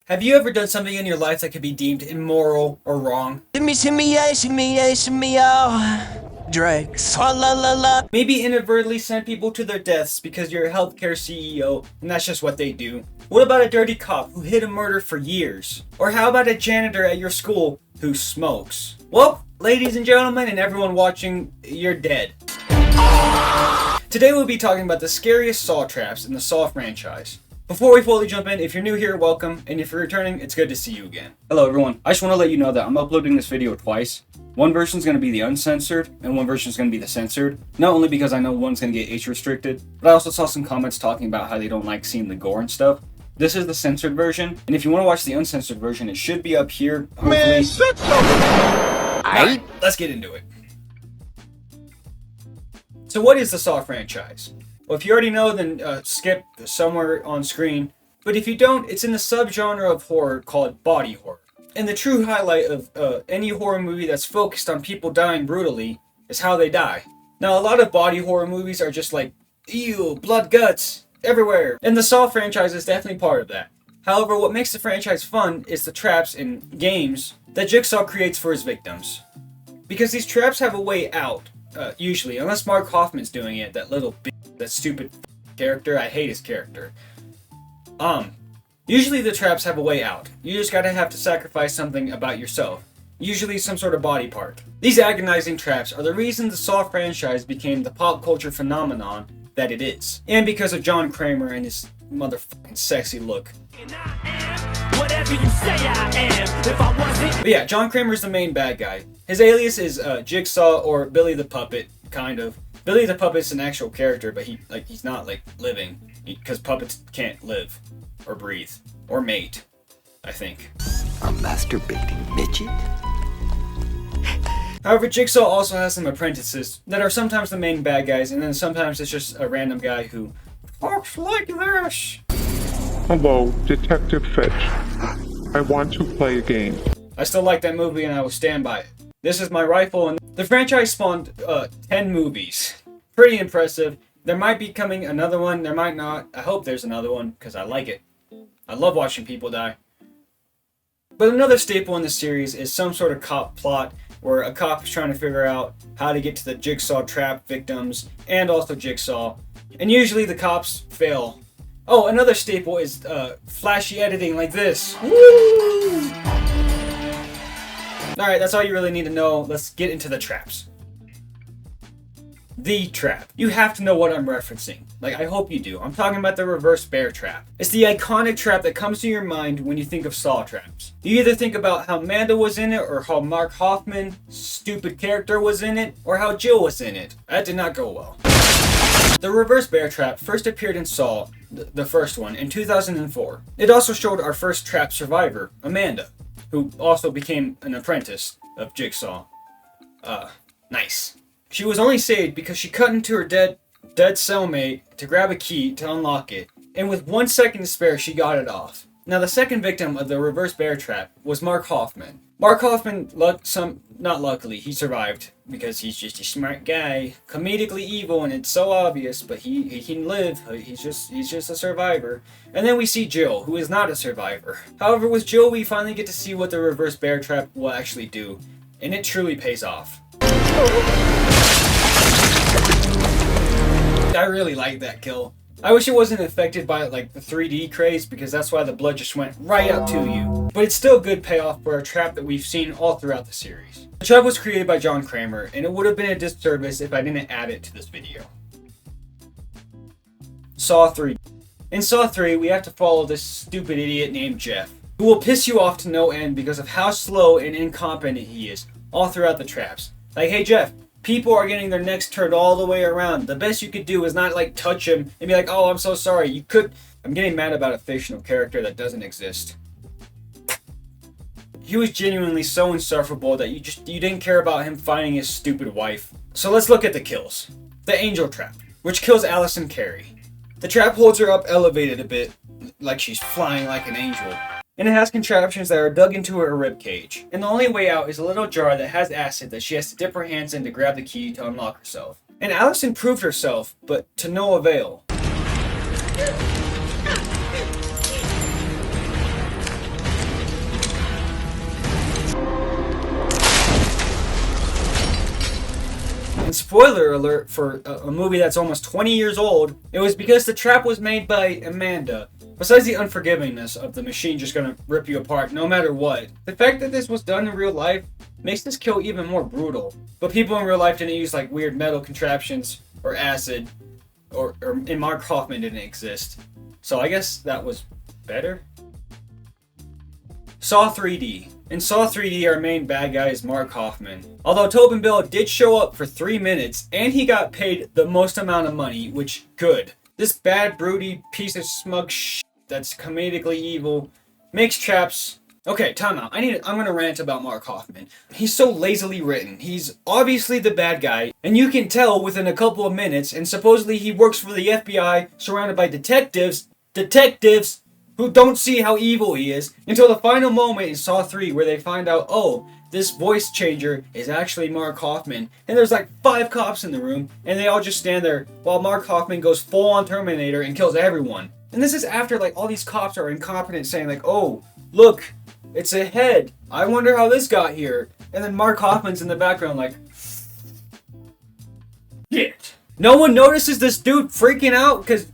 Have you ever done something in your life that could be deemed immoral or wrong? Shimmy, Drake. La la la. Maybe inadvertently send people to their deaths because you're a healthcare CEO and that's just what they do. What about a dirty cop who hid a murder for years? Or how about a janitor at your school who smokes? Well, ladies and gentlemen and everyone watching, you're dead. Today we'll be talking about the scariest Saw traps in the Saw franchise. Before we fully jump in, if you're new here, welcome, and if you're returning, it's good to see you again. Hello everyone, I just want to let you know that I'm uploading this video twice. One version is going to be the Uncensored, and one version is going to be the Censored. Not only because I know one's going to get age restricted, but I also saw some comments talking about how they don't like seeing the gore and stuff. This is the Censored version, and if you want to watch the Uncensored version, it should be up here. Hopefully. Man, shut up! Alright, let's get into it. So what is the Saw franchise? Well, if you already know, then skip somewhere on screen. But if you don't, it's in the subgenre of horror called body horror. And the true highlight of any horror movie that's focused on people dying brutally is how they die. Now, a lot of body horror movies are just like, ew, blood, guts, everywhere. And the Saw franchise is definitely part of that. However, what makes the franchise fun is the traps and games that Jigsaw creates for his victims. Because these traps have a way out, usually, unless Mark Hoffman's doing it, that little bitch. That stupid character. I hate his character. Usually the traps have a way out. You just gotta have to sacrifice something about yourself. Usually some sort of body part. These agonizing traps are the reason the Saw franchise became the pop culture phenomenon that it is. And because of John Kramer and his motherfucking sexy look. But yeah, John Kramer's the main bad guy. His alias is Jigsaw or Billy the Puppet, kind of. Billy the Puppet's an actual character, but he's not like living, because puppets can't live, or breathe, or mate, I think. A masturbating midget? However, Jigsaw also has some apprentices that are sometimes the main bad guys, and then sometimes it's just a random guy who talks like this. Hello, Detective Fetch. I want to play a game. I still like that movie and I will stand by it. This is my rifle, and the franchise spawned 10 movies. Pretty impressive. There might be coming another one, there might not. I hope there's another one, because I like it. I love watching people die. But another staple in the series is some sort of cop plot, where a cop is trying to figure out how to get to the Jigsaw trap victims, and also Jigsaw. And usually the cops fail. Oh, another staple is flashy editing like this. Woo! Alright, that's all you really need to know. Let's get into the traps. The trap. You have to know what I'm referencing. Like, I hope you do. I'm talking about the reverse bear trap. It's the iconic trap that comes to your mind when you think of Saw traps. You either think about how Amanda was in it, or how Mark Hoffman, stupid character, was in it, or how Jill was in it. That did not go well. The reverse bear trap first appeared in Saw, the first one, in 2004. It also showed our first trap survivor, Amanda, who also became an apprentice of Jigsaw. Nice. She was only saved because she cut into her dead cellmate to grab a key to unlock it, and with 1 second to spare, she got it off. Now, the second victim of the reverse bear trap was Mark Hoffman. Mark Hoffman, not luckily, he survived, because he's just a smart guy, comedically evil, and it's so obvious, but he can live, he's just a survivor. And then we see Jill, who is not a survivor. However, with Jill, we finally get to see what the reverse bear trap will actually do, and it truly pays off. I really like that kill. I wish it wasn't affected by like the 3D craze, because that's why the blood just went right up to you. But it's still good payoff for a trap that we've seen all throughout the series. The trap was created by John Kramer, and it would have been a disservice if I didn't add it to this video. Saw 3. In Saw 3, we have to follow this stupid idiot named Jeff, who will piss you off to no end because of how slow and incompetent he is all throughout the traps. Like, hey Jeff, people are getting their necks turned all the way around. The best you could do is not like touch him and be like, oh, I'm so sorry. You could. I'm getting mad about a fictional character that doesn't exist. He was genuinely so insufferable that you didn't care about him finding his stupid wife. So let's look at the kills. The angel trap, which kills Allison Carey. The trap holds her up elevated a bit, like she's flying like an angel. And it has contraptions that are dug into her ribcage. And the only way out is a little jar that has acid that she has to dip her hands in to grab the key to unlock herself. And Allison proved herself, but to no avail. spoiler alert for a movie that's almost 20 years old, it was because the trap was made by Amanda. Besides the unforgivingness of the machine just gonna rip you apart no matter what, the fact that this was done in real life makes this kill even more brutal. But people in real life didn't use like weird metal contraptions or acid, or and Mark Hoffman didn't exist. So I guess that was better. Saw 3D. In Saw 3D, our main bad guy is Mark Hoffman. Although Tobin Bell did show up for 3 minutes, and he got paid the most amount of money, which, good. This bad, broody piece of smug shit that's comedically evil makes traps... Okay, time out. I'm gonna rant about Mark Hoffman. He's so lazily written. He's obviously the bad guy, and you can tell within a couple of minutes, and supposedly he works for the FBI, surrounded by detectives who don't see how evil he is, until the final moment in Saw 3 where they find out, oh, this voice changer is actually Mark Hoffman, and there's like 5 cops in the room, and they all just stand there while Mark Hoffman goes full on Terminator and kills everyone. And this is after like all these cops are incompetent saying like, oh, look, it's a head. I wonder how this got here. And then Mark Hoffman's in the background like, shit. No one notices this dude freaking out because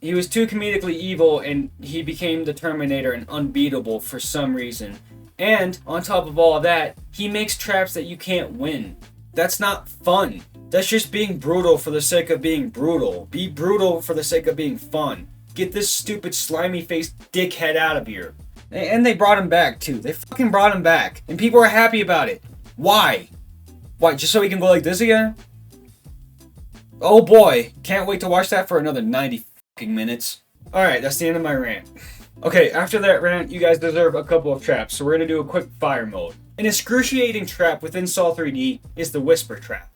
he was too comedically evil and he became the Terminator and unbeatable for some reason. And on top of all of that, he makes traps that you can't win. That's not fun. That's just being brutal for the sake of being brutal. Be brutal for the sake of being fun. Get this stupid slimy faced dickhead out of here. And they brought him back too. They fucking brought him back. And people are happy about it. Why? Why, just so he can go like this again? Oh boy. Can't wait to watch that for another 90 fucking minutes. Alright, that's the end of my rant. Okay, after that rant, you guys deserve a couple of traps, so we're gonna do a quick fire mode. An excruciating trap within Saw 3D is the Whisper Trap,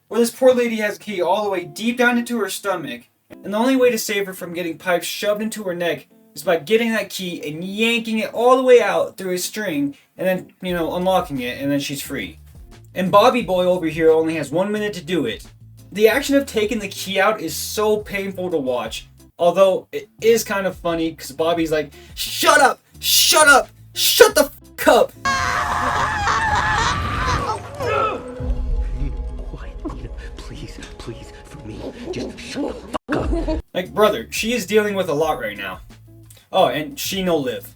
where this poor lady has a key all the way deep down into her stomach, and the only way to save her from getting pipes shoved into her neck is by getting that key and yanking it all the way out through a string, and then, unlocking it, and then she's free. And Bobby Boy over here only has 1 minute to do it. The action of taking the key out is so painful to watch, although it is kind of funny, because Bobby's like, shut up, shut up, shut the f*** up! Please, for me, just shut the fuck up. Like, brother, she is dealing with a lot right now. Oh, and she no live.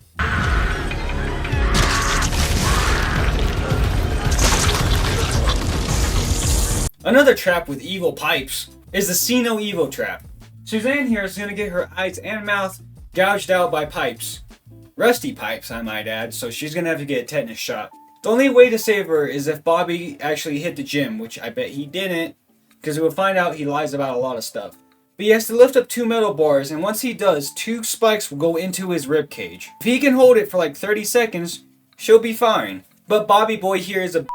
Another trap with evil pipes is the See No Evil trap. Suzanne here is gonna get her eyes and mouth gouged out by pipes. Rusty pipes, I might add, so she's gonna have to get a tetanus shot. The only way to save her is if Bobby actually hit the gym, which I bet he didn't, because we'll find out he lies about a lot of stuff. But he has to lift up 2 metal bars, and once he does, 2 spikes will go into his ribcage. If he can hold it for like 30 seconds, she'll be fine. But Bobby Boy here is a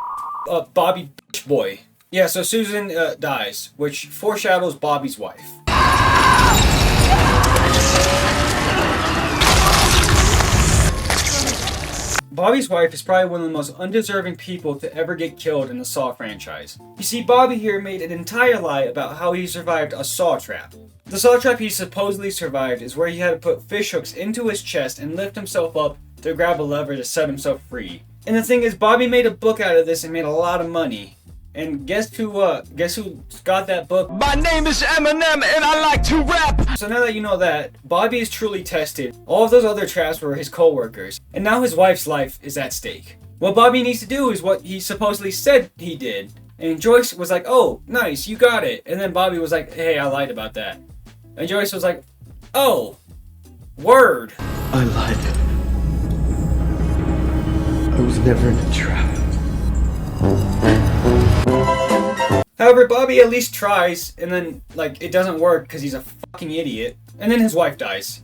Bobby bitch boy. Yeah, so Susan dies, which foreshadows Bobby's wife. Bobby's wife is probably one of the most undeserving people to ever get killed in the Saw franchise. You see, Bobby here made an entire lie about how he survived a Saw trap. The Saw trap he supposedly survived is where he had to put fish hooks into his chest and lift himself up to grab a lever to set himself free. And the thing is, Bobby made a book out of this and made a lot of money. And guess who got that book? My name is Eminem and I like to rap! So now that you know that, Bobby is truly tested. All of those other traps were his co-workers. And now his wife's life is at stake. What Bobby needs to do is what he supposedly said he did. And Joyce was like, oh, nice, you got it. And then Bobby was like, hey, I lied about that. And Joyce was like, oh, word. I lied. I was never in a trap. However, Bobby at least tries, and then, it doesn't work because he's a fucking idiot. And then his wife dies.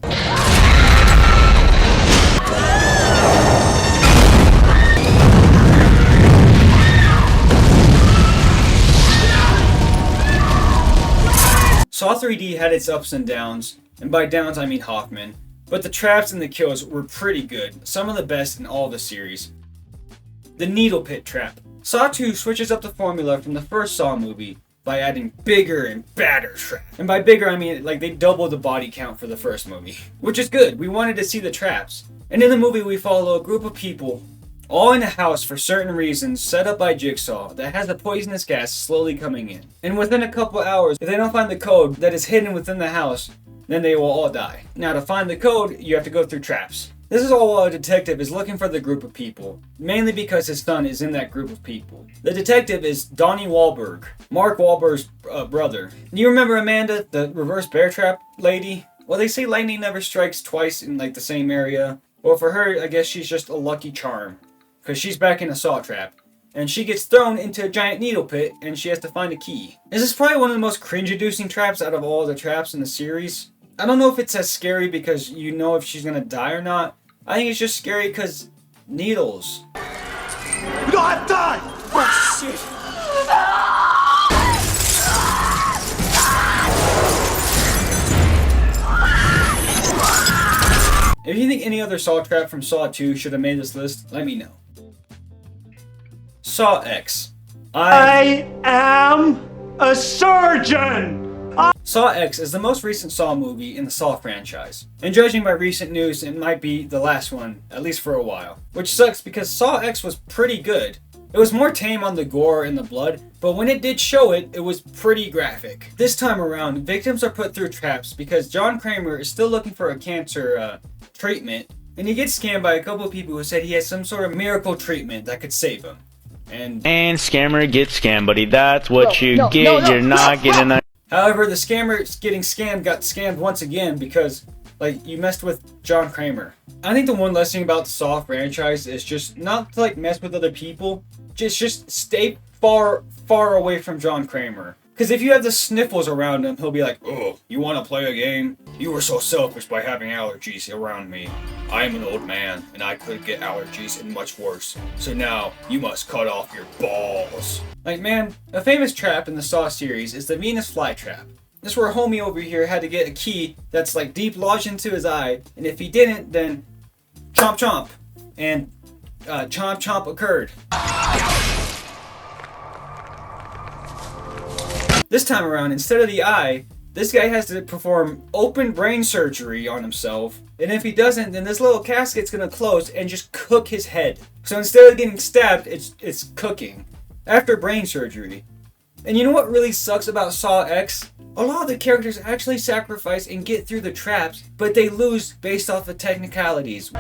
Saw 3D had its ups and downs, and by downs I mean Hoffman. But the traps and the kills were pretty good, some of the best in all the series. The Needle Pit Trap. Saw 2 switches up the formula from the first Saw movie by adding bigger and badder traps. And by bigger, I mean they doubled the body count for the first movie. Which is good, we wanted to see the traps. And in the movie we follow a group of people all in a house for certain reasons set up by Jigsaw that has a poisonous gas slowly coming in. And within a couple hours, if they don't find the code that is hidden within the house, then they will all die. Now to find the code, you have to go through traps. This is all while a detective is looking for the group of people, mainly because his son is in that group of people. The detective is Donnie Wahlberg, Mark Wahlberg's brother. Do you remember Amanda, the reverse bear trap lady? Well, they say lightning never strikes twice in like the same area. Well, for her, I guess she's just a lucky charm, because she's back in a saw trap. And she gets thrown into a giant needle pit, and she has to find a key. This is probably one of the most cringe-inducing traps out of all the traps in the series. I don't know if it's as scary because you know if she's gonna die or not. I think it's just scary because needles. We don't have time! Oh shit! If you think any other Saw trap from Saw 2 should have made this list, let me know. Saw X. I am a surgeon! Saw X is the most recent Saw movie in the Saw franchise, and judging by recent news, it might be the last one, at least for a while. Which sucks because Saw X was pretty good. It was more tame on the gore and the blood, but when it did show it, it was pretty graphic. This time around, victims are put through traps because John Kramer is still looking for a cancer treatment, and he gets scammed by a couple of people who said he has some sort of miracle treatment that could save him. And scammer gets scammed, buddy. That's what you get. You're not getting a... However, the scammer getting scammed got scammed once again because, like, you messed with John Kramer. I think the one lesson about the Saw franchise is just not to, like, mess with other people. Just stay far away from John Kramer. Because if you have the sniffles around him, he'll be like, "Oh, you want to play a game? You were so selfish by having allergies around me. I am an old man, and I could get allergies and much worse. So now, you must cut off your balls." Like, man, a famous trap in the Saw series is the Venus flytrap. This is where homie over here had to get a key that's like deep lodged into his eye, and if he didn't, then chomp chomp. And chomp chomp occurred. This time around, instead of the eye, this guy has to perform open brain surgery on himself. And if he doesn't, then this little casket's gonna close and just cook his head. So instead of getting stabbed, it's cooking. After brain surgery. And you know what really sucks about Saw X? A lot of the characters actually sacrifice and get through the traps, but they lose based off the technicalities.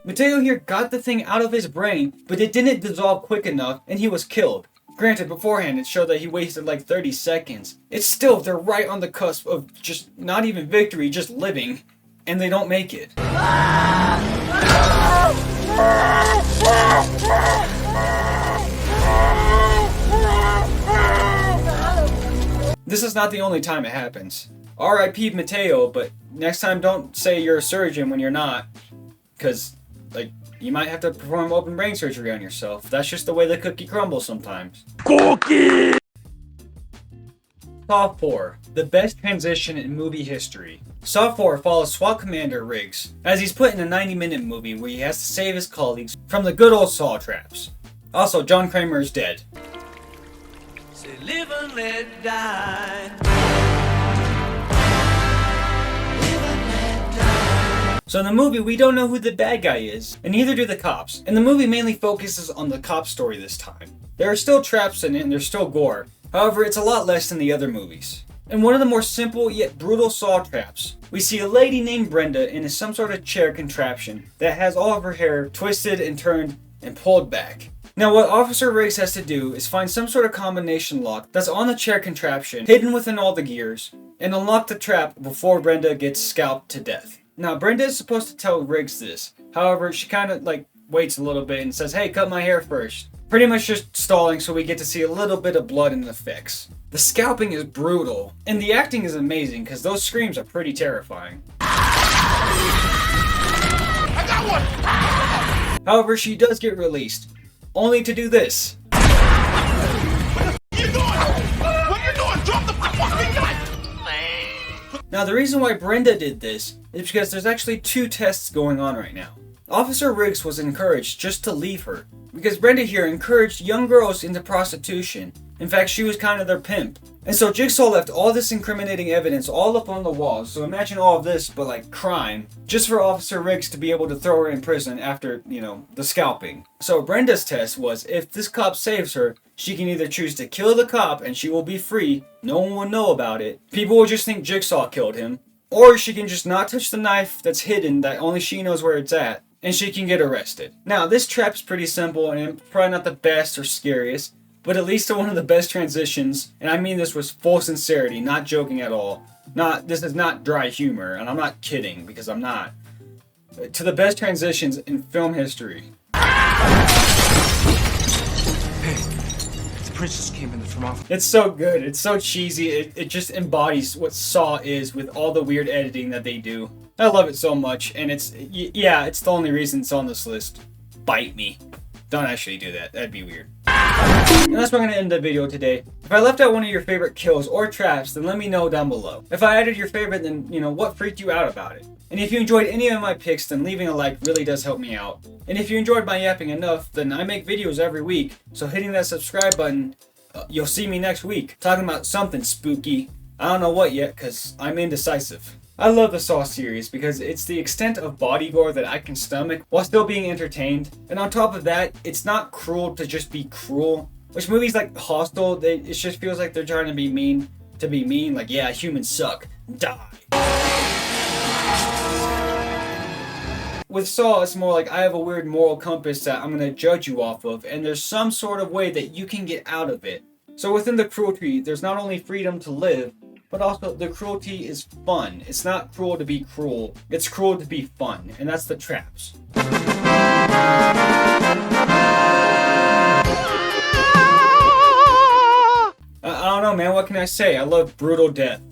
Mateo here got the thing out of his brain, but it didn't dissolve quick enough and he was killed. Granted, beforehand it showed that he wasted like 30 seconds. It's still, they're right on the cusp of just not even victory, just living, and they don't make it. This is not the only time it happens. R.I.P. Mateo, but next time don't say you're a surgeon when you're not, because like, you might have to perform open brain surgery on yourself. That's just the way the cookie crumbles sometimes. Cookie! Saw 4, the best transition in movie history. Saw 4 follows SWAT Commander Riggs, as he's put in a 90-minute movie where he has to save his colleagues from the good old Saw traps. Also, John Kramer is dead. Say live and let die. So in the movie, we don't know who the bad guy is, and neither do the cops. And the movie mainly focuses on the cop story this time. There are still traps in it, and there's still gore. However, it's a lot less than the other movies. In one of the more simple yet brutal Saw traps, we see a lady named Brenda in some sort of chair contraption that has all of her hair twisted and turned and pulled back. Now what Officer Riggs has to do is find some sort of combination lock that's on the chair contraption, hidden within all the gears, and unlock the trap before Brenda gets scalped to death. Now, Brenda is supposed to tell Riggs this. However, she kind of like waits a little bit and says, "Hey, cut my hair first." Pretty much just stalling so we get to see a little bit of blood and effects. The scalping is brutal, and the acting is amazing because those screams are pretty terrifying. I got one! However, she does get released, only to do this. What you doing? What you doing? Drop the fucking gun! Now, the reason why Brenda did this is because there's actually 2 tests going on right now. Officer Riggs was encouraged just to leave her, because Brenda here encouraged young girls into prostitution, In fact, she was kind of their pimp. And so Jigsaw left all this incriminating evidence all up on the walls. So imagine all of this, but like crime, just for Officer Riggs to be able to throw her in prison after, the scalping. So Brenda's test was, if this cop saves her, she can either choose to kill the cop and she will be free, no one will know about it, people will just think Jigsaw killed him, or she can just not touch the knife that's hidden that only she knows where it's at, and she can get arrested. Now, this trap's pretty simple and probably not the best or scariest, but at least one of the best transitions, and I mean this with full sincerity, not joking at all. This is not dry humor, and I'm not kidding, because I'm not. To the best transitions in film history. Hey, the princess came in from off. It's so good, it's so cheesy, it just embodies what Saw is with all the weird editing that they do. I love it so much, and it's the only reason it's on this list. Bite me. Don't actually do that, that'd be weird. And that's where I'm going to end the video today. If I left out one of your favorite kills or traps, then let me know down below. If I added your favorite, then, what freaked you out about it? And if you enjoyed any of my picks, then leaving a like really does help me out. And if you enjoyed my yapping enough, then I make videos every week, so hitting that subscribe button, you'll see me next week, talking about something spooky. I don't know what yet, because I'm indecisive. I love the Saw series because it's the extent of body gore that I can stomach while still being entertained. And on top of that, it's not cruel to just be cruel. Which movies like Hostel, it just feels like they're trying to be mean. Like, yeah, humans suck. Die. With Saw, it's more like I have a weird moral compass that I'm going to judge you off of, and there's some sort of way that you can get out of it. So within the cruelty, there's not only freedom to live, but also the cruelty is fun. It's not cruel to be cruel, it's cruel to be fun, and that's the traps. I don't know, man, what can I say? I love brutal death.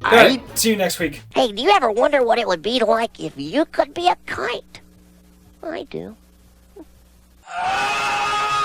Alright, see you next week. Hey, do you ever wonder what it would be like if you could be a kite? I do.